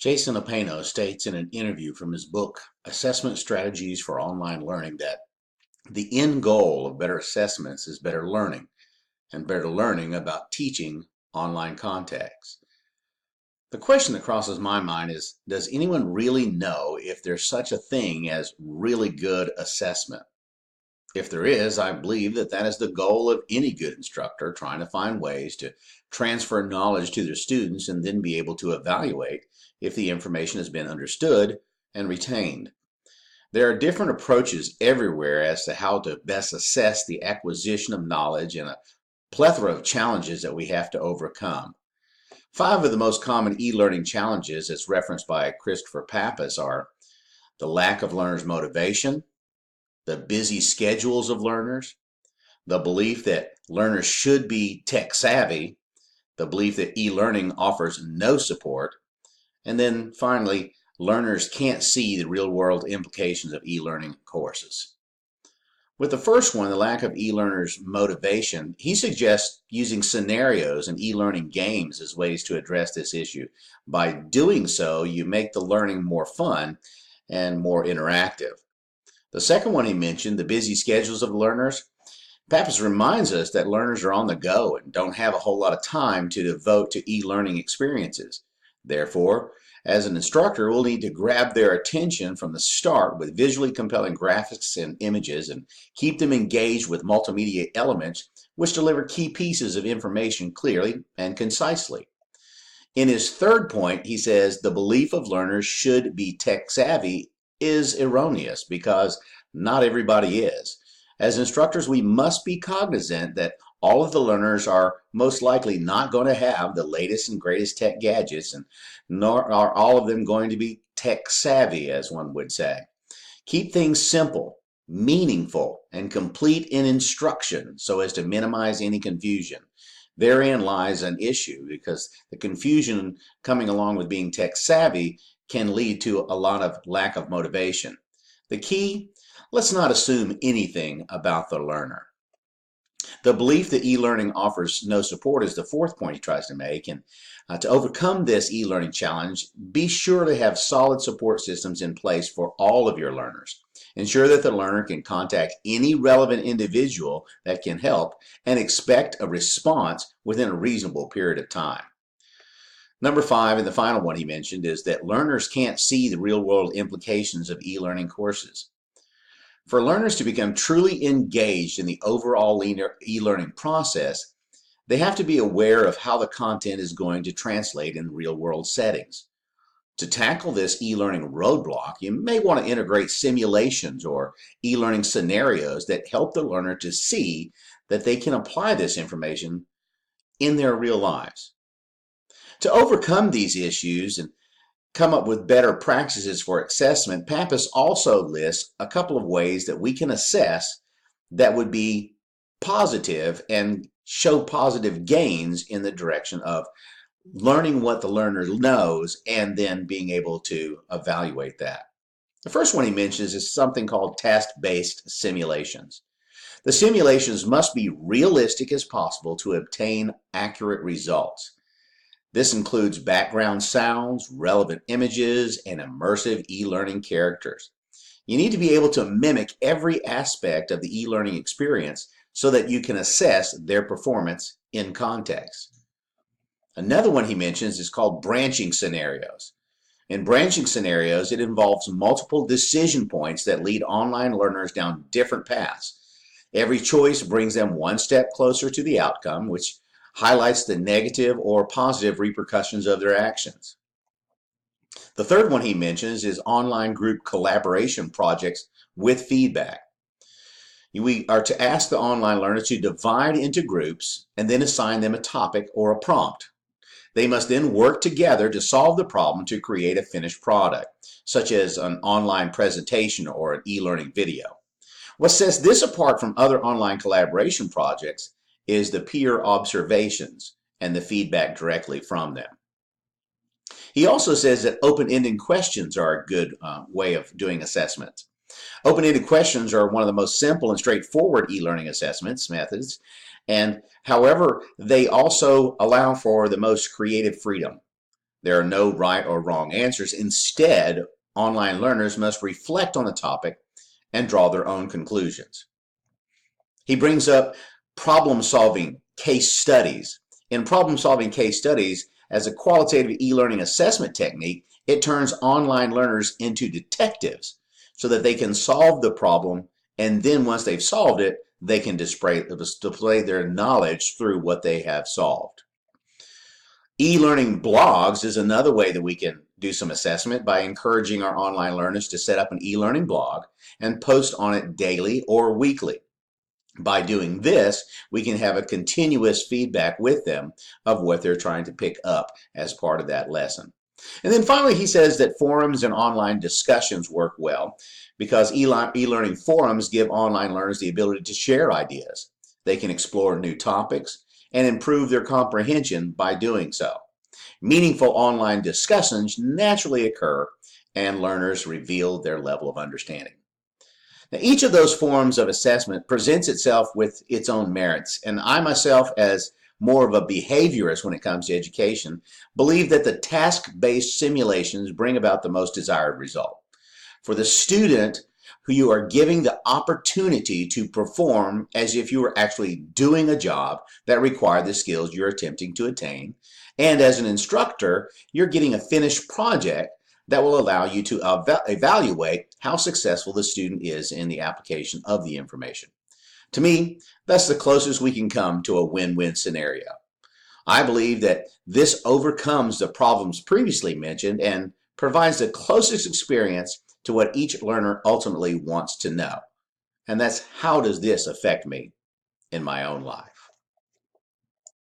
Jason Apeno states in an interview from his book, Assessment Strategies for Online Learning, that the end goal of better assessments is better learning, and better learning about teaching online contexts. The question that crosses my mind is, does anyone really know if there's such a thing as really good assessment? If there is, I believe that that is the goal of any good instructor, trying to find ways to transfer knowledge to their students and then be able to evaluate if the information has been understood and retained. There are different approaches everywhere as to how to best assess the acquisition of knowledge and a plethora of challenges that we have to overcome. 5 of the most common e-learning challenges, as referenced by Christopher Pappas, are the lack of learners' motivation, the busy schedules of learners, the belief that learners should be tech savvy, the belief that e-learning offers no support, and then finally, learners can't see the real-world implications of e-learning courses. With the first one, the lack of e-learners' motivation, he suggests using scenarios and e-learning games as ways to address this issue. By doing so, you make the learning more fun and more interactive. The second one he mentioned, the busy schedules of learners. Pappas reminds us that learners are on the go and don't have a whole lot of time to devote to e-learning experiences. Therefore, as an instructor, we'll need to grab their attention from the start with visually compelling graphics and images and keep them engaged with multimedia elements which deliver key pieces of information clearly and concisely. In his third point, he says the belief of learners should be tech savvy is erroneous because not everybody is. As instructors, we must be cognizant that all of the learners are most likely not going to have the latest and greatest tech gadgets, and nor are all of them going to be tech savvy, as one would say. Keep things simple, meaningful, and complete in instruction so as to minimize any confusion. Therein lies an issue because the confusion coming along with being tech savvy can lead to a lot of lack of motivation. The key, let's not assume anything about the learner. The belief that e-learning offers no support is the fourth point he tries to make, and to overcome this e-learning challenge, be sure to have solid support systems in place for all of your learners. Ensure that the learner can contact any relevant individual that can help and expect a response within a reasonable period of time. Number 5, and the final one he mentioned, is that learners can't see the real-world implications of e-learning courses. For learners to become truly engaged in the overall e-learning process, they have to be aware of how the content is going to translate in real-world settings. To tackle this e-learning roadblock, you may want to integrate simulations or e-learning scenarios that help the learner to see that they can apply this information in their real lives. To overcome these issues and come up with better practices for assessment, Pappas also lists a couple of ways that we can assess that would be positive and show positive gains in the direction of learning what the learner knows and then being able to evaluate that. The first one he mentions is something called task-based simulations. The simulations must be realistic as possible to obtain accurate results. This includes background sounds, relevant images, and immersive e-learning characters. You need to be able to mimic every aspect of the e-learning experience so that you can assess their performance in context. Another one he mentions is called branching scenarios. In branching scenarios, it involves multiple decision points that lead online learners down different paths. Every choice brings them one step closer to the outcome, which highlights the negative or positive repercussions of their actions. The third one he mentions is online group collaboration projects with feedback. We are to ask the online learner to divide into groups and then assign them a topic or a prompt. They must then work together to solve the problem to create a finished product, such as an online presentation or an e-learning video. What sets this apart from other online collaboration projects is the peer observations and the feedback directly from them. He also says that open-ended questions are a good way of doing assessments. Open-ended questions are one of the most simple and straightforward e-learning assessments methods, and however, they also allow for the most creative freedom. There are no right or wrong answers. Instead, online learners must reflect on the topic and draw their own conclusions. He brings up problem-solving case studies. In problem-solving case studies, as a qualitative e-learning assessment technique, it turns online learners into detectives so that they can solve the problem, and then once they've solved it, they can display their knowledge through what they have solved. E-learning blogs is another way that we can do some assessment by encouraging our online learners to set up an e-learning blog and post on it daily or weekly. By doing this, we can have a continuous feedback with them of what they're trying to pick up as part of that lesson. And then finally, he says that forums and online discussions work well because e-learning forums give online learners the ability to share ideas. They can explore new topics and improve their comprehension by doing so. Meaningful online discussions naturally occur, and learners reveal their level of understanding. Now, each of those forms of assessment presents itself with its own merits, and I myself, as more of a behaviorist when it comes to education, believe that the task-based simulations bring about the most desired result. For the student, who you are giving the opportunity to perform as if you were actually doing a job that required the skills you're attempting to attain, and as an instructor, you're getting a finished project that will allow you to evaluate how successful the student is in the application of the information. To me, that's the closest we can come to a win-win scenario. I believe that this overcomes the problems previously mentioned and provides the closest experience to what each learner ultimately wants to know. And that's, how does this affect me in my own life?